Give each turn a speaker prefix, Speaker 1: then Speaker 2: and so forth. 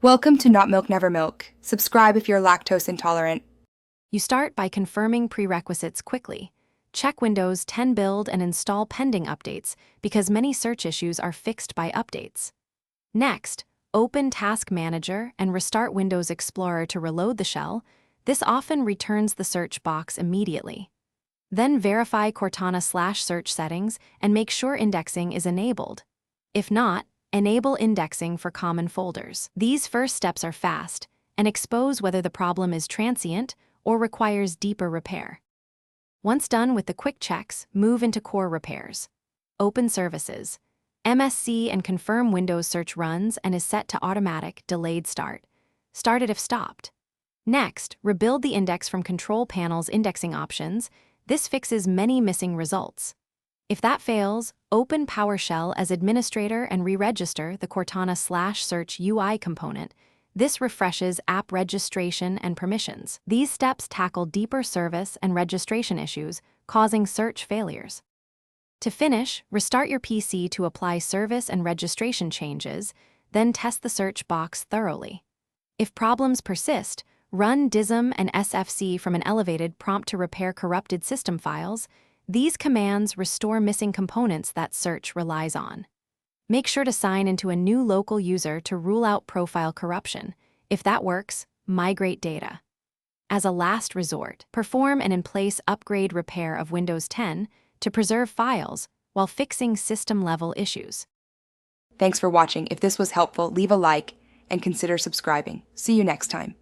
Speaker 1: Welcome to Not Milk Never Milk. Subscribe if you're lactose intolerant.
Speaker 2: You start by confirming prerequisites quickly. Check Windows 10 build and install pending updates because many search issues are fixed by updates. Next, open Task Manager and restart Windows Explorer to reload the shell. This often returns the search box immediately. Then verify Cortana/search settings and make sure indexing is enabled. If not, enable indexing for common folders. These first steps are fast and expose whether the problem is transient or requires deeper repair. Once done with the quick checks, move into core repairs. Open Services. MSC and confirm Windows search runs and is set to automatic delayed start. Start it if stopped. Next, rebuild the index from Control Panel's indexing options. This fixes many missing results. If that fails, open PowerShell as administrator and re-register the Cortana/search UI component. This refreshes app registration and permissions. These steps tackle deeper service and registration issues, causing search failures. To finish, restart your PC to apply service and registration changes, then test the search box thoroughly. If problems persist, run DISM and SFC from an elevated prompt to repair corrupted system files. These commands restore missing components that search relies on. Make sure to sign into a new local user to rule out profile corruption. If that works, migrate data. As a last resort, perform an in-place upgrade repair of Windows 10 to preserve files while fixing system-level issues.
Speaker 1: Thanks for watching. If this was helpful, leave a like and consider subscribing. See you next time.